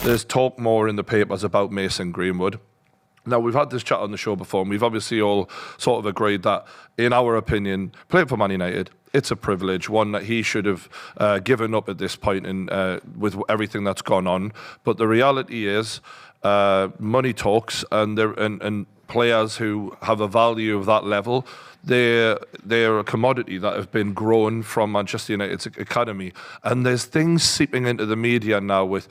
there's talk more in the papers about Mason Greenwood. Now, we've had this chat on the show before, and we've obviously all sort of agreed that, in our opinion, playing for Man United, it's a privilege, one that he should have given up at this point in, with everything that's gone on. But the reality is, money talks, and players who have a value of that level, they're a commodity that have been grown from Manchester United's academy. And there's things seeping into the media now with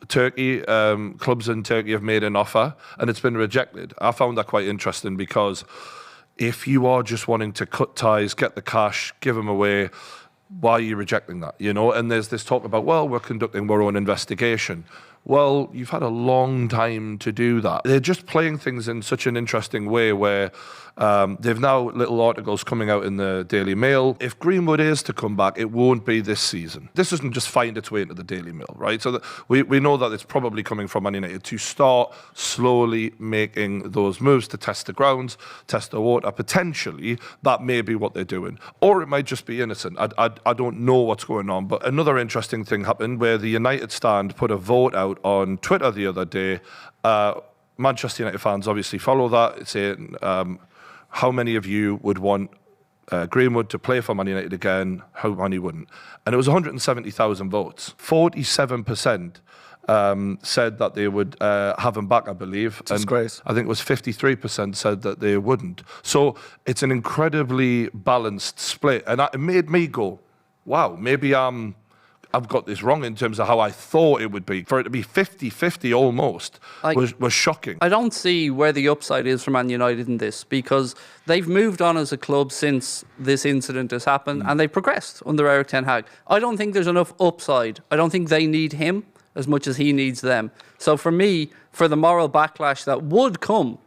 Turkey. Clubs in Turkey have made an offer and it's been rejected. I found that quite interesting because if you are just wanting to cut ties, get the cash, give them away, why are you rejecting that? You know, and there's this talk about, well, we're conducting our own investigation. Well, you've had a long time to do that. They're just playing things in such an interesting way where they've now little articles coming out in the Daily Mail. If Greenwood is to come back, it won't be this season. This doesn't just find its way into the Daily Mail, right? So we know that it's probably coming from Man United to start slowly making those moves to test the grounds, test the water. Potentially, that may be what they're doing. Or it might just be innocent. I don't know what's going on. But another interesting thing happened where the United stand put a vote out on Twitter the other day. Manchester United fans obviously follow that, saying how many of you would want Greenwood to play for Man United again, how many wouldn't? And it was 170,000 votes. 47% said that they would have him back, I believe. Disgrace. And I think it was 53% said that they wouldn't. So it's an incredibly balanced split. And it made me go, wow, maybe I've got this wrong in terms of how I thought it would be. For it to be 50-50 almost was shocking. I don't see where the upside is for Man United in this, because they've moved on as a club since this incident has happened and they've progressed under Eric Ten Hag. I don't think there's enough upside. I don't think they need him as much as he needs them. So for me, for the moral backlash that would come,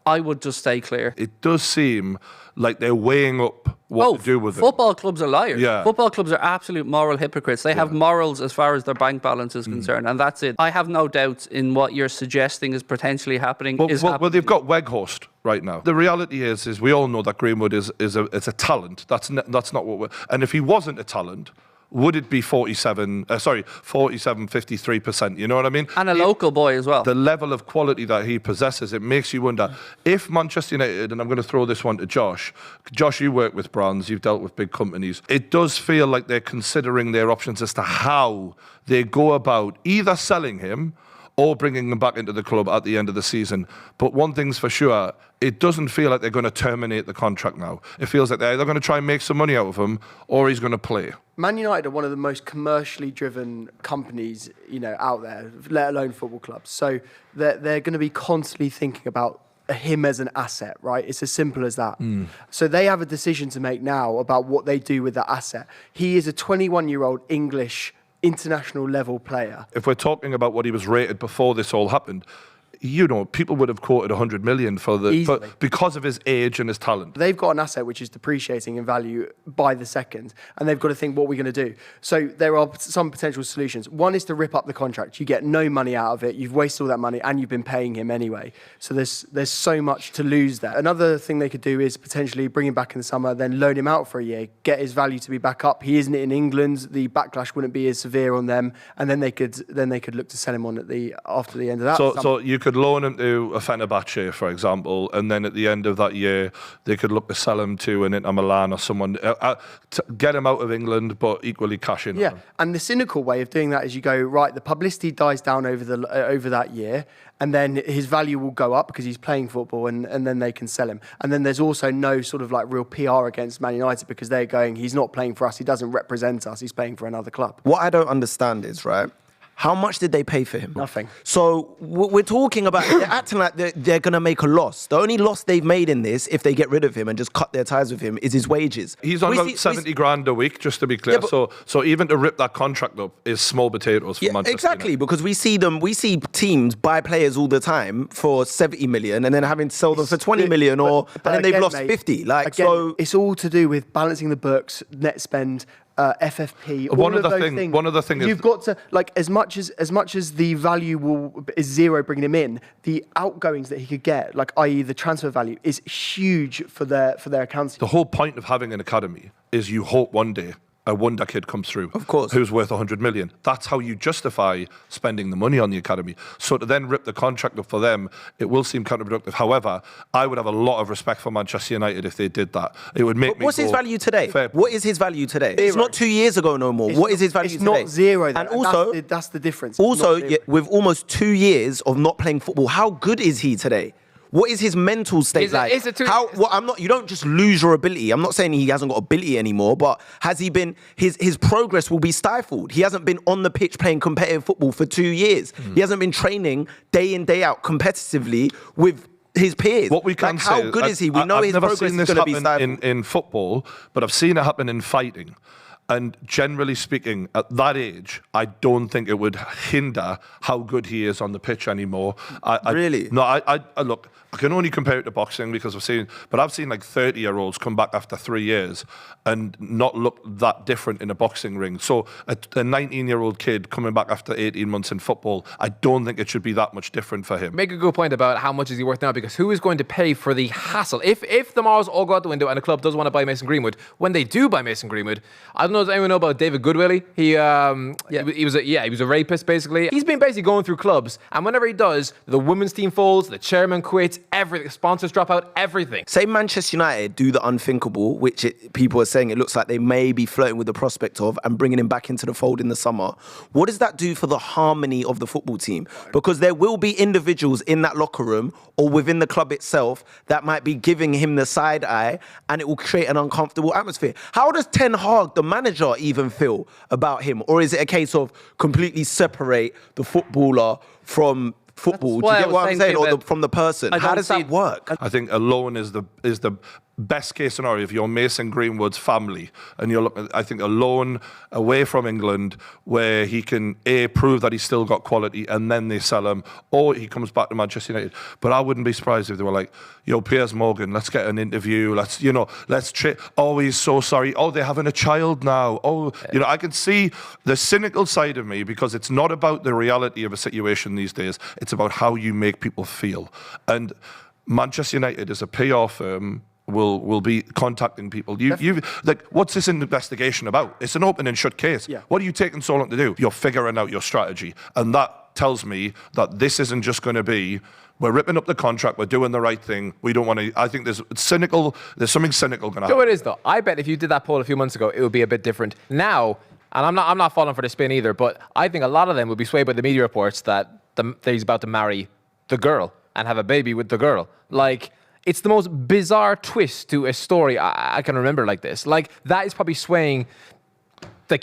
I would just stay clear. It does seem like they're weighing up what to do with it. Football clubs are liars. Yeah. Football clubs are absolute moral hypocrites. They have morals as far as their bank balance is concerned, and that's it. I have no doubts in what you're suggesting is potentially happening. Well, they've got Weghorst right now. The reality is we all know that Greenwood is a talent. That's not what we're... And if he wasn't a talent, would it be 53%? You know what I mean? And a local boy as well. The level of quality that he possesses, it makes you wonder if Manchester United, and I'm going to throw this one to Josh. Josh, you work with brands, you've dealt with big companies. It does feel like they're considering their options as to how they go about either selling him or bringing him back into the club at the end of the season. But one thing's for sure, it doesn't feel like they're going to terminate the contract now. It feels like they're either going to try and make some money out of him or he's going to play. Man United are one of the most commercially driven companies, out there, let alone football clubs. So they're going to be constantly thinking about him as an asset, right? It's as simple as that. So they have a decision to make now about what they do with that asset. He is a 21-year-old English international level player. If we're talking about what he was rated before this all happened, people would have quoted 100 million because of his age and his talent. They've got an asset which is depreciating in value by the second, and they've got to think, what are we going to do? So there are some potential solutions. One is to rip up the contract. You get no money out of it. You've wasted all that money, and you've been paying him anyway. So there's so much to lose there. Another thing they could do is potentially bring him back in the summer, then loan him out for a year, get his value to be back up. He isn't in England. The backlash wouldn't be as severe on them, and then they could look to sell him on after the end of that. So you could loan him to a Fenerbahce, for example, and then at the end of that year, they could look to sell him to an Inter Milan or someone, to get him out of England, but equally cash in. Yeah, and the cynical way of doing that is you go, right, the publicity dies down over that year, and then his value will go up because he's playing football, and then they can sell him. And then there's also no sort of like real PR against Man United because they're going, he's not playing for us, he doesn't represent us, he's playing for another club. What I don't understand is, right, how much did they pay for him? Nothing. So we're talking about, they're acting like they're going to make a loss. The only loss they've made in this, if they get rid of him and just cut their ties with him, is his wages. He's on about 70 grand a week, just to be clear. Yeah, so even to rip that contract up is small potatoes for Manchester exactly, United. Because we see teams buy players all the time for 70 million and then having to sell them for 20 million, and then they've lost 50. It's all to do with balancing the books, net spend, FFP. One other thing you've got to, like, as much as the value is zero bringing him in, the outgoings that he could get, like i.e. the transfer value, is huge for their accounting. The whole point of having an academy is you hope one day a wonder kid comes through. Of course. Who's worth 100 million. That's how you justify spending the money on the academy. So to then rip the contract up for them, it will seem counterproductive. However, I would have a lot of respect for Manchester United if they did that. It would make me What's his value today? Fair. What is his value today? It's not 2 years ago no more. What is his value it's today? It's not zero. And also, that's the difference. It's also, not zero. with almost 2 years of not playing football, how good is he today? What is his mental state like? You don't just lose your ability. I'm not saying he hasn't got ability anymore, but has he been, his progress will be stifled. He hasn't been on the pitch playing competitive football for 2 years. He hasn't been training day in, day out competitively with his peers. What we can say how good is he? We know I've his never progress seen is this going to be happen stifled. in football, but I've seen it happen in fighting. And generally speaking, at that age, I don't think it would hinder how good he is on the pitch anymore. Really? No, I look, I can only compare it to boxing because I've seen like 30-year-olds come back after 3 years and not look that different in a boxing ring. So a 19-year-old kid coming back after 18 months in football, I don't think it should be that much different for him. Make a good point about how much is he worth now, because who is going to pay for the hassle? If the morals all go out the window and a club does want to buy Mason Greenwood, when they do buy Mason Greenwood, I don't know, does anyone know about David Goodwillie? He was a rapist basically. He's been basically going through clubs, and whenever he does, the women's team folds, the chairman quits, everything, sponsors drop out, everything. Say Manchester United do the unthinkable, which people are saying it looks like they may be flirting with the prospect of, and bringing him back into the fold in the summer. What does that do for the harmony of the football team? Because there will be individuals in that locker room or within the club itself that might be giving him the side eye, and it will create an uncomfortable atmosphere. How does Ten Hag, the manager, even feel about him? Or is it a case of completely separate the footballer from football? Do you get what I'm saying? Or from the person? How does that work? I think alone is the best case scenario if you're Mason Greenwood's family and you're looking, I think, alone away from England, where he can prove that he's still got quality, and then they sell him, or he comes back to Manchester United. But I wouldn't be surprised if they were like, yo, Piers Morgan, let's get an interview, oh, he's so sorry, oh, they're having a child now, oh, I can see the cynical side of me, because it's not about the reality of a situation these days, it's about how you make people feel. And Manchester United is a PR firm, will be contacting people. You like, what's this investigation about? It's an open and shut case. Yeah. What are you taking so long to do? You're figuring out your strategy. And that tells me that this isn't just going to be, we're ripping up the contract, we're doing the right thing. We don't want to, I think there's something cynical going to happen. You know what it is though? I bet if you did that poll a few months ago, it would be a bit different. Now, and I'm not falling for the spin either, but I think a lot of them would be swayed by the media reports that he's about to marry the girl and have a baby with the girl. Like, it's the most bizarre twist to a story I can remember like this. Like, that is probably swaying the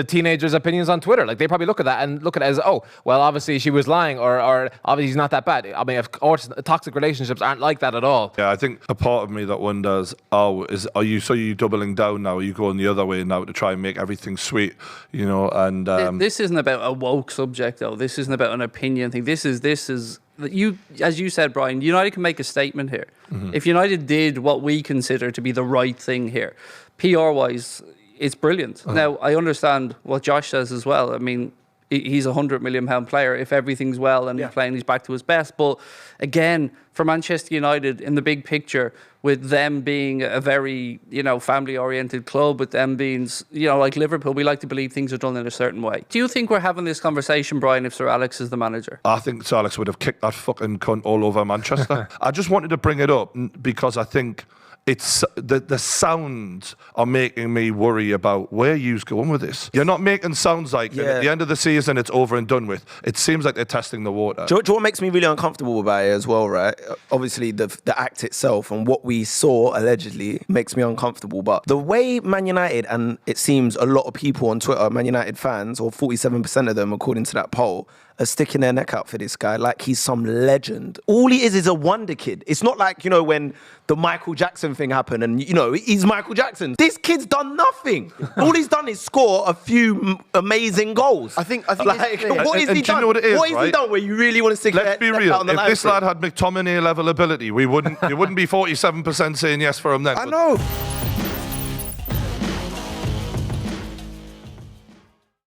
teenagers' opinions on Twitter. Like, they probably look at that and look at it as, oh, well, obviously she was lying, or obviously he's not that bad. I mean, of course, toxic relationships aren't like that at all. Yeah, I think a part of me that wonders, are you doubling down now? Are you going the other way now to try and make everything sweet? And this isn't about a woke subject, though. This isn't about an opinion thing. This is you, as you said, Brian, United can make a statement here. Mm-hmm. If United did what we consider to be the right thing here, PR-wise, it's brilliant. Uh-huh. Now, I understand what Josh says as well. I mean, he's a £100 million player if everything's well and he's back to his best. But again, for Manchester United, in the big picture, with them being a very, family-oriented club, with them being, like Liverpool, we like to believe things are done in a certain way. Do you think we're having this conversation, Brian, if Sir Alex is the manager? I think Sir Alex would have kicked that fucking cunt all over Manchester. I just wanted to bring it up because I think it's the sounds are making me worry about where you's going with this. You're not making sounds like at the end of the season it's over and done with. It seems like they're testing the water. Do you know what makes me really uncomfortable about it as well, right? Obviously, the act itself and what we saw allegedly makes me uncomfortable. But the way Man United, and it seems a lot of people on Twitter, Man United fans, or 47% of them, according to that poll, are sticking their neck out for this guy like he's some legend. All he is a wonder kid. It's not like, when the Michael Jackson thing happened and, he's Michael Jackson. This kid's done nothing. All he's done is score a few amazing goals. I think like, what has he done? You know what it is, what has he done where you really want to stick Let's be real. out on the If line this lad had McTominay level ability, it wouldn't be 47% saying yes for him then. I know.